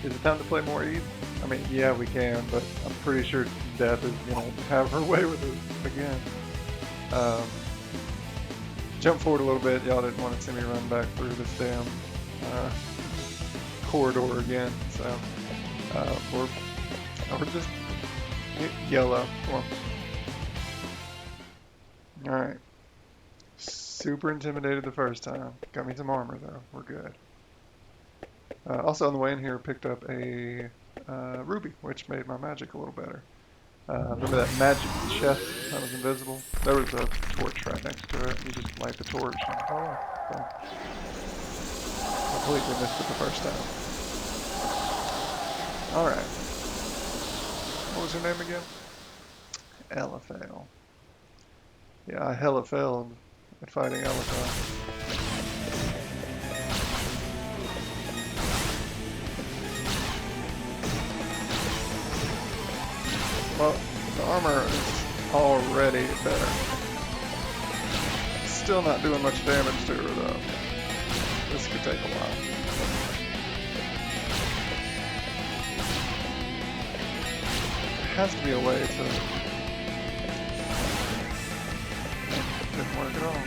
Is it time to play more Eve? I mean, yeah, we can, but I'm pretty sure Death is gonna have her way with us again. Jump forward a little bit. Y'all didn't want to see me run back through this damn corridor again, so we're just yellow. Come on. All right. Super intimidated the first time. Got me some armor though. We're good. Also on the way in here, picked up a ruby, which made my magic a little better. Remember that magic chest that was invisible? There was a torch right next to it. You just light the torch. And, oh, so completely missed it the first time. All right. What was her name again? Eliphale. Yeah, I hella failed at fighting Eliphale. Well, the armor is already better. Still not doing much damage to her though. This could take a while. There has to be a way to... Didn't work at all.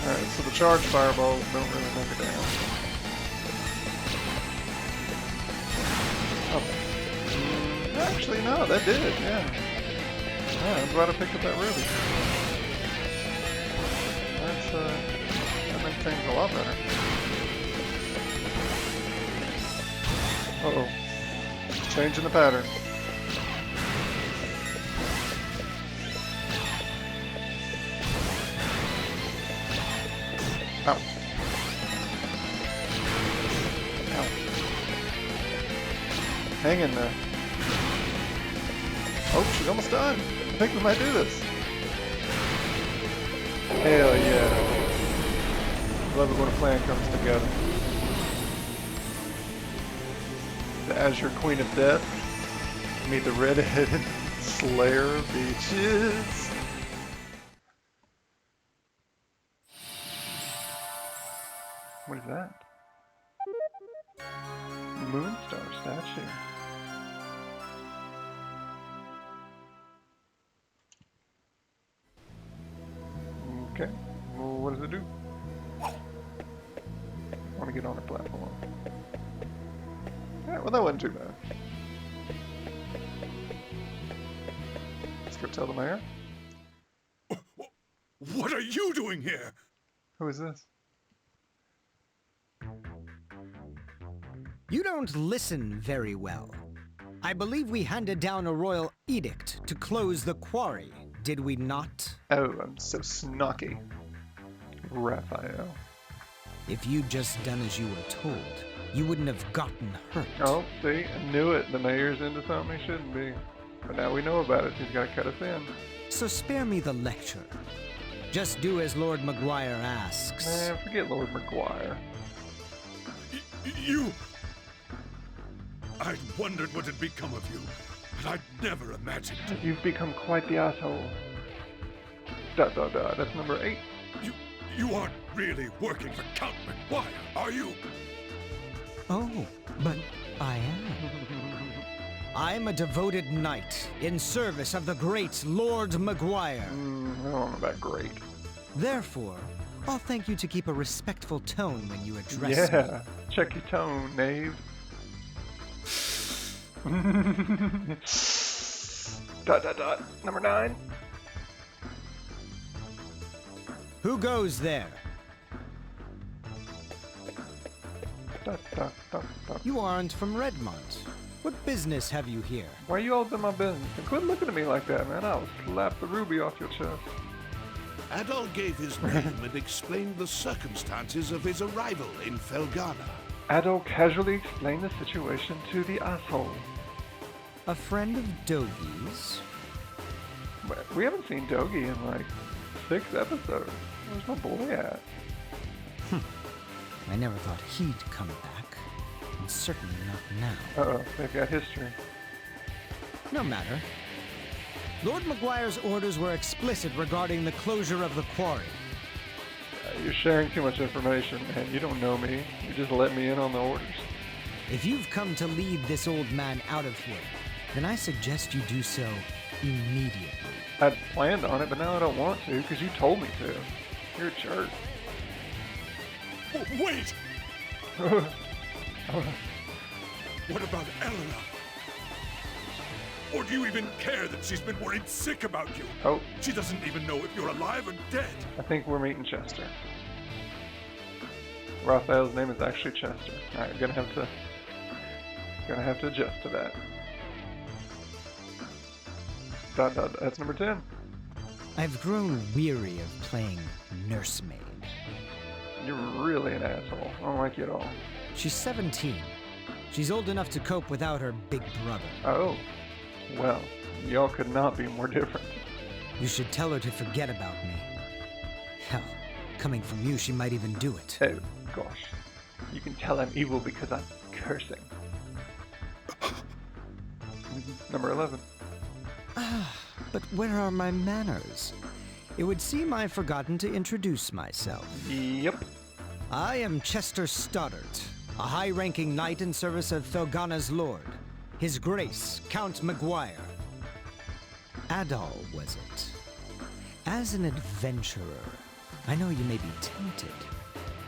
Alright, so the charge fireballs don't really make a damage. Oh. Actually, no, that did, yeah. Yeah, I'm glad I picked up that ruby. That makes things a lot better. Uh-oh. Changing the pattern. Ow. Ow. Hang in there. Oh, she's almost done. I think we might do this. Hell yeah. Love it when a plan comes together. The Azure Queen of Death. Meet the red-headed Slayer of Beaches. What is that? Moonstar statue. Okay. Well, what does it do? I want to get on the platform. Alright, well that wasn't too bad. Let's go tell the mayor. What are you doing here? Who is this? You don't listen very well. I believe we handed down a royal edict to close the quarry, did we not? Oh, I'm so snarky. Raphael. If you'd just done as you were told, you wouldn't have gotten hurt. Oh, see? I knew it. The mayor's into something he shouldn't be. But now we know about it. He's got to cut us in. So spare me the lecture. Just do as Lord Maguire asks. Man, forget Lord Maguire. You... I'd wondered what had become of you, but I'd never imagined. You've become quite the asshole. ... That's number 8. You aren't really working for Count Maguire, are you? Oh, but I am. I'm a devoted knight in service of the great Lord Maguire. I don't know about great. Therefore, I'll thank you to keep a respectful tone when you address me. Yeah, check your tone, knave. ... Number 9. Who goes there? ... You aren't from Redmont. What business have you here? Why are you all in my business? And quit looking at me like that, man. I'll slap the ruby off your chest. Adol gave his name and explained the circumstances of his arrival in Felghana. Adol casually explained the situation to the asshole. A friend of Dogi's? We haven't seen Dogi in like 6 episodes. Where's my boy at? I never thought he'd come back. And certainly not now. Uh-oh, they've got history. No matter. Lord Maguire's orders were explicit regarding the closure of the quarry. You're sharing too much information, man. You don't know me. You just let me in on the orders. If you've come to lead this old man out of here, then I suggest you do so immediately. I'd planned on it, but now I don't want to because you told me to. You're a jerk. Wait! What about Eleanor? Or do you even care that she's been worried sick about you? Oh, She doesn't even know if you're alive or dead. I think we're meeting Chester. Raphael's name is actually Chester. Alright, gonna have to adjust to that. That's number 10. I've grown weary of playing nursemaid. You're really an asshole. I don't like you at all. She's 17. She's old enough to cope without her big brother. Oh, well, y'all could not be more different. You should tell her to forget about me. Hell, coming from you, she might even do it. Hey, gosh. You can tell I'm evil because I'm cursing. Number 11. But where are my manners? It would seem I've forgotten to introduce myself. Yep. I am Chester Stoddart, a high-ranking knight in service of Felghana's lord, His Grace, Count Maguire. Adal, was it? As an adventurer, I know you may be tempted,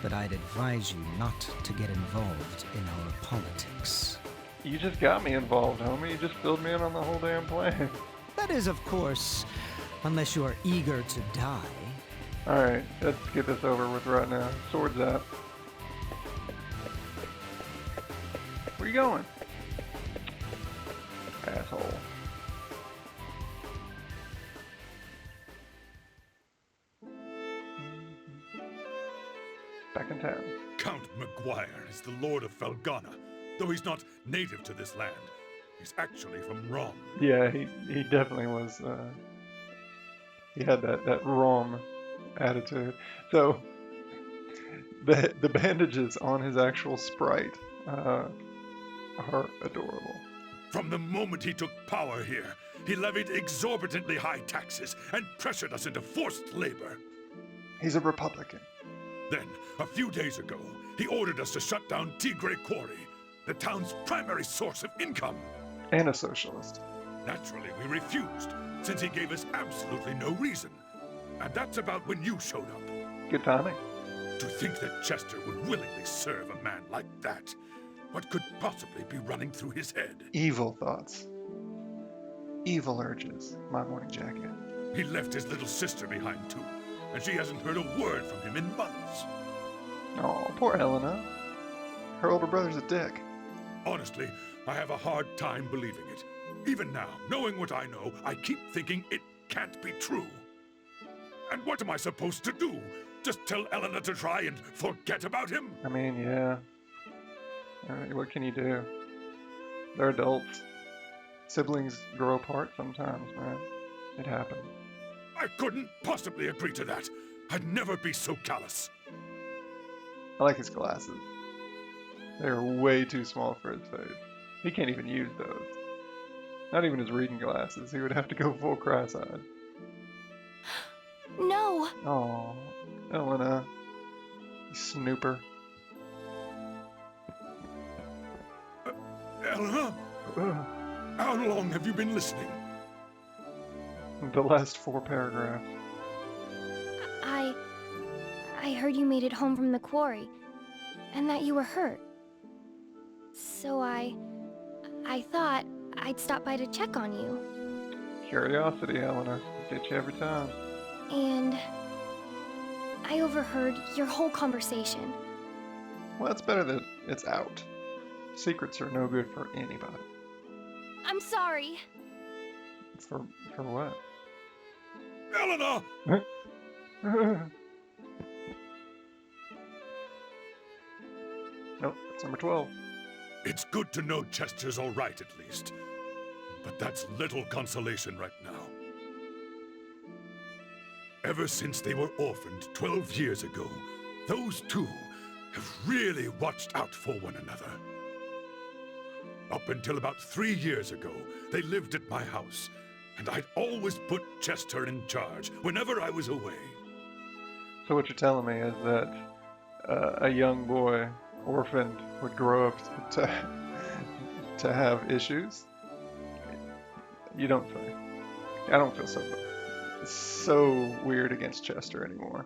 but I'd advise you not to get involved in our politics. You just got me involved, homie. You just filled me in on the whole damn plan. That is, of course, unless you are eager to die. Alright, let's get this over with right now. Swords up. Where you going? Asshole. Back in town. Count Maguire is the Lord of Felghana, though he's not native to this land. He's actually from Rom. Yeah, he definitely was, he had that Rom attitude. So, the bandages on his actual sprite are adorable. From the moment he took power here, he levied exorbitantly high taxes and pressured us into forced labor. He's a Republican. Then, a few days ago, he ordered us to shut down Tigre Quarry, the town's primary source of income. And a socialist. Naturally, we refused, since he gave us absolutely no reason. And that's about when you showed up. Good timing. To think that Chester would willingly serve a man like that. What could possibly be running through his head? Evil thoughts. Evil urges, my morning jacket. He left his little sister behind too, and she hasn't heard a word from him in months. Oh, poor Helena. Her older brother's a dick. Honestly, I have a hard time believing it. Even now, knowing what I know, I keep thinking it can't be true. And what am I supposed to do? Just tell Eleanor to try and forget about him? I mean, yeah. What can you do? They're adults. Siblings grow apart sometimes, man. It happens. I couldn't possibly agree to that. I'd never be so callous. I like his glasses. They're way too small for his face. He can't even use those. Not even his reading glasses. He would have to go full cross-eyed. No! Oh, Elena. You snooper. Eleanor? How long have you been listening? The last 4 paragraphs. I heard you made it home from the quarry, and that you were hurt. So I thought I'd stop by to check on you. Curiosity, Elena. Gets you every time. And I overheard your whole conversation. Well, it's better that it's out. Secrets are no good for anybody. I'm sorry. For what? Eleanor! Nope, that's number 12. It's good to know Chester's all right, at least. But that's little consolation right now. Ever since they were orphaned 12 years ago, those two have really watched out for one another. Up until about 3 years ago, they lived at my house, and I'd always put Chester in charge whenever I was away. So what you're telling me is that a young boy, orphaned, would grow up to have issues? You don't say. I don't feel so weird against Chester anymore.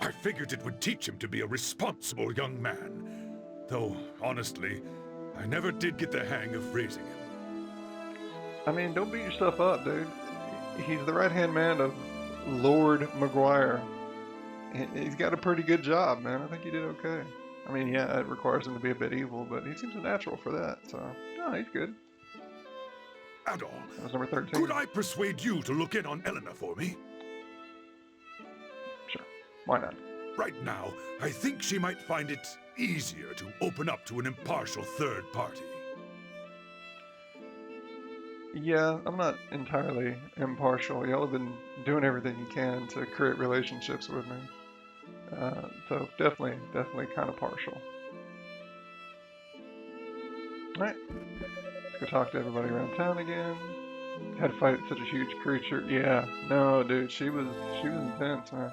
I figured it would teach him to be a responsible young man. Though, honestly, I never did get the hang of raising him. I mean, don't beat yourself up, dude. He's the right-hand man of Lord McGuire. He's got a pretty good job, man. I think he did okay. I mean, yeah, it requires him to be a bit evil, but he seems natural for that, so... No, he's good. Adol, That was number 13. could I persuade you to look in on Elena for me? Sure. Why not? Right now, I think she might find it easier to open up to an impartial third party. Yeah, I'm not entirely impartial. Y'all have been doing everything you can to create relationships with me. So definitely kind of partial. Alright. Let's go talk to everybody around town again. Had to fight such a huge creature. Yeah, no, dude, she was intense, man.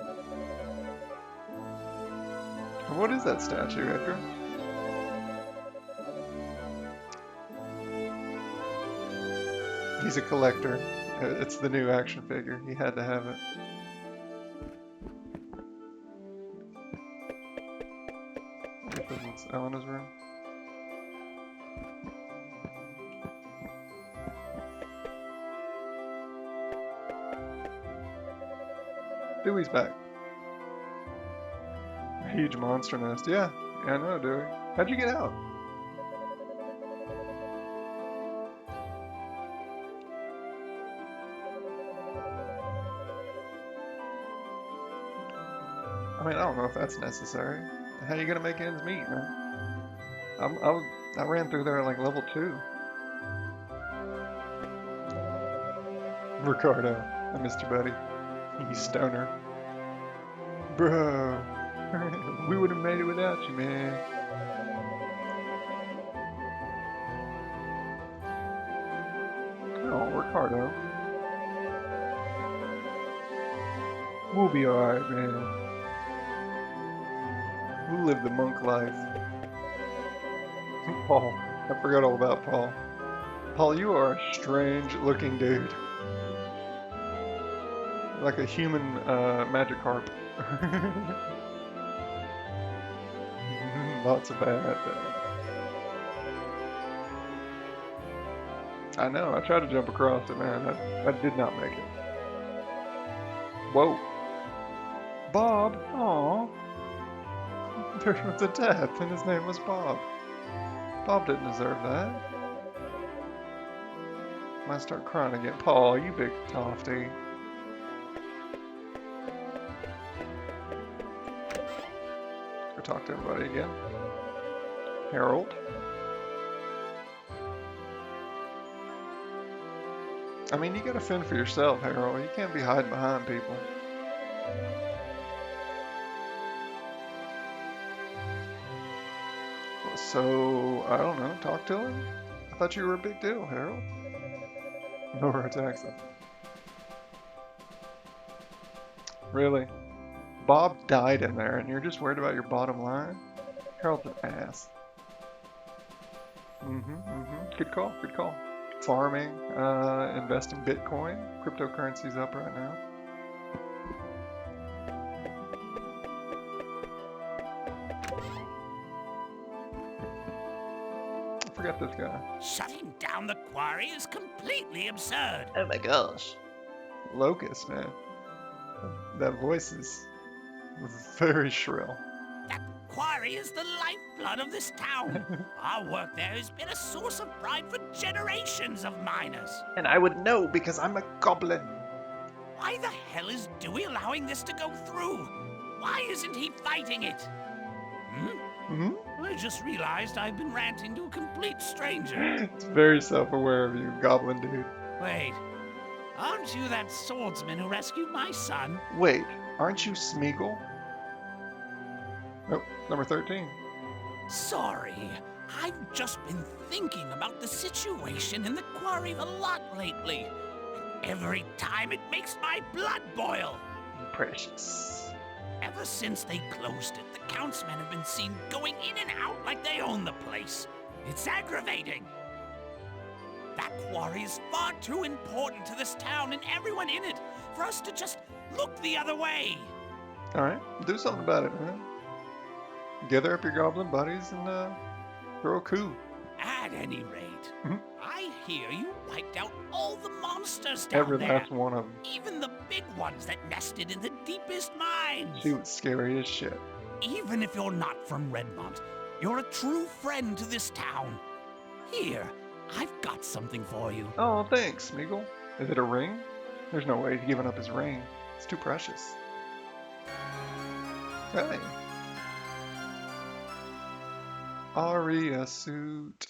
What is that statue, Edgar? He's a collector. It's the new action figure. He had to have it. I guess this is Elena's room. Dewey's back. A huge monster nest. Yeah, I know, Dewey. How'd you get out? I mean, I don't know if that's necessary. How you gonna make ends meet, man? I ran through there at like level 2. Ricardo, I missed you, buddy. You stoner. Bro, we would have made it without you, man. Oh, Ricardo. We'll be alright, man. We'll live the monk life. Paul. I forgot all about Paul. Paul, you are a strange looking dude. Like a human Magikarp. Lots of bad. I know, I tried to jump across it, man. I did not make it. Whoa. Bob? Aw. There was a death, and his name was Bob. Bob didn't deserve that. Might start crying again. Paul, you big softy. Go talk to everybody again. Harold. I mean, you gotta fend for yourself, Harold. You can't be hiding behind people. So, I don't know, talk to him? I thought you were a big deal, Harold. Nora attacks him. Really? Bob died in there and you're just worried about your bottom line? Harold's an ass. Good call, good call. Farming, invest in Bitcoin. Cryptocurrency's up right now. I forgot this guy. Shutting down the quarry is completely absurd. Oh my gosh. Locust, man. That voice is very shrill. That quarry is the lifeblood of this town. Our work there has been a source of pride for generations of miners. And I would know because I'm a goblin. Why the hell is Dewey allowing this to go through? Why isn't he fighting it? I just realized I've been ranting to a complete stranger. It's very self-aware of you, goblin dude. Wait, aren't you that swordsman who rescued my son? Wait, aren't you Smeagol? Nope, number 13. Sorry, I've just been thinking about the situation in the quarry a lot lately. And every time it makes my blood boil. Precious. Ever since they closed it, the Count's men have been seen going in and out like they own the place. It's aggravating. That quarry is far too important to this town and everyone in it for us to just look the other way. Alright, do something about it, man. Gather up your goblin buddies and throw a coup. At any rate, Mhm. I hear you wiped out all the monsters down Every there. last one of them. Even the big ones that nested in the deepest mines. She was scary as shit. Even if you're not from Redmont, you're a true friend to this town. Here, I've got something for you. Oh, thanks, Smeagol. Is it a ring? There's no way he's giving up his ring. It's too precious. Hey. Aria suit.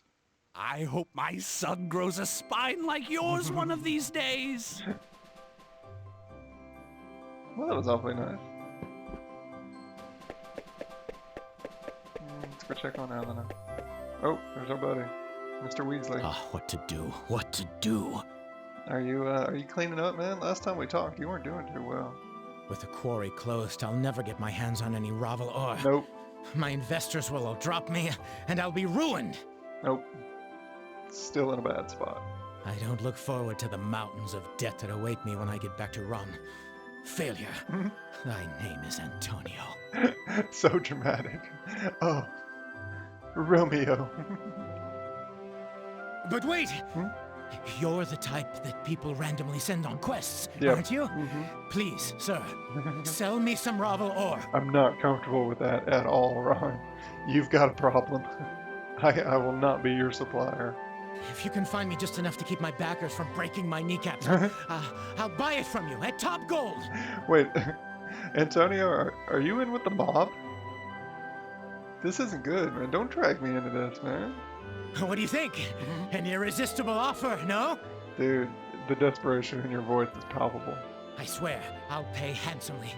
I hope my son grows a spine like yours one of these days. Well, that was awfully nice. Let's go check on Elena. Oh, there's our buddy, Mr. Weasley. Oh, what to do? What to do? Are you cleaning up, man? Last time we talked, you weren't doing too well. With the quarry closed, I'll never get my hands on any Ravel ore. Nope. My investors will all drop me, and I'll be ruined. Nope. Still in a bad spot. I don't look forward to the mountains of debt that await me when I get back to Ron. Failure. Thy name is Antonio. So dramatic. Oh, Romeo. But wait! You're the type that people randomly send on quests, Yep. aren't you? Please, sir, sell me some Ravel ore. I'm not comfortable with that at all, Ron. You've got a problem. I will not be your supplier. If you can find me just enough to keep my backers from breaking my kneecaps, I'll buy it from you at top gold. Wait, Antonio, are you in with the mob? This isn't good, man. Don't drag me into this, man. What do you think? An irresistible offer, no? Dude, the desperation in your voice is palpable. I swear, I'll pay handsomely.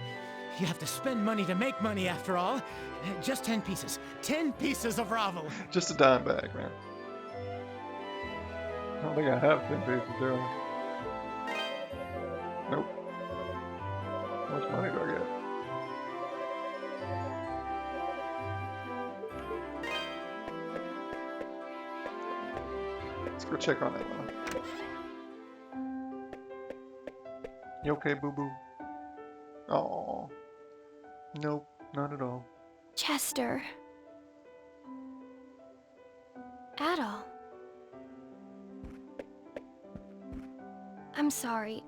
You have to spend money to make money, after all. Just 10 pieces. 10 pieces of Ravel. Just a dime bag, man. I don't think I have 10 pieces, do I? Nope. How much money do I get? Let's go check on that one. You okay, boo-boo? Oh, nope, not at all. Chester. Adol. I'm sorry.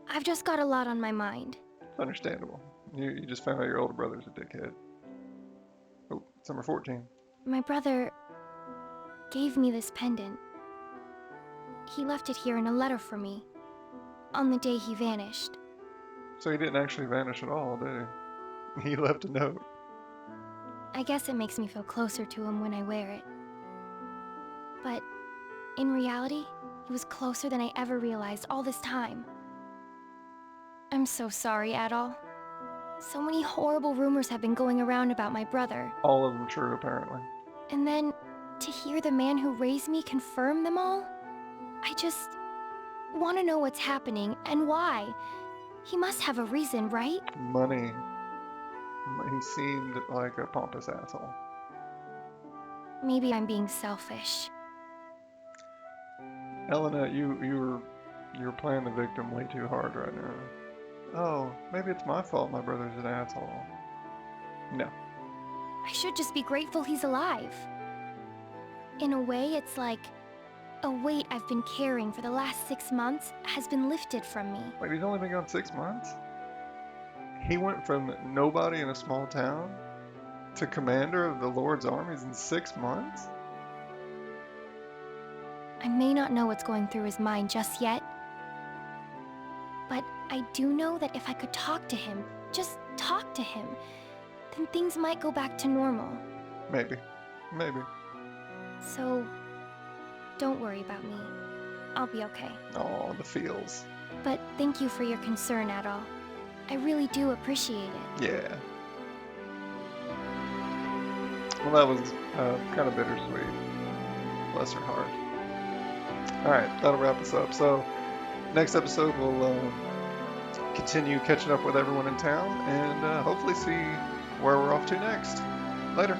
I've just got a lot on my mind. It's understandable. You just found out your older brother's a dickhead. Oh, it's number 14. My brother gave me this pendant. He left it here in a letter for me on the day he vanished. So he didn't actually vanish at all, did he? He left a note. I guess it makes me feel closer to him when I wear it. But in reality, he was closer than I ever realized all this time. I'm so sorry, Adol. So many horrible rumors have been going around about my brother. All of them true, apparently. And then, to hear the man who raised me confirm them all, I just want to know what's happening and why. He must have a reason, right? Money. He seemed like a pompous asshole. Maybe I'm being selfish. Elena, you're playing the victim way too hard right now. Oh, maybe it's my fault my brother's an asshole. No. I should just be grateful he's alive. In a way, it's like a weight I've been carrying for the last 6 months has been lifted from me. Wait, he's only been gone 6 months? He went from nobody in a small town to commander of the Lord's armies in 6 months? I may not know what's going through his mind just yet, but I do know that if I could talk to him, just talk to him, then things might go back to normal. Maybe. Maybe. So, don't worry about me. I'll be okay. Oh, the feels. But thank you for your concern, Adol. I really do appreciate it. Yeah. Well, that was kind of bittersweet. Bless her heart. Alright, that'll wrap us up. So, next episode we'll continue catching up with everyone in town and hopefully see where we're off to next. Later.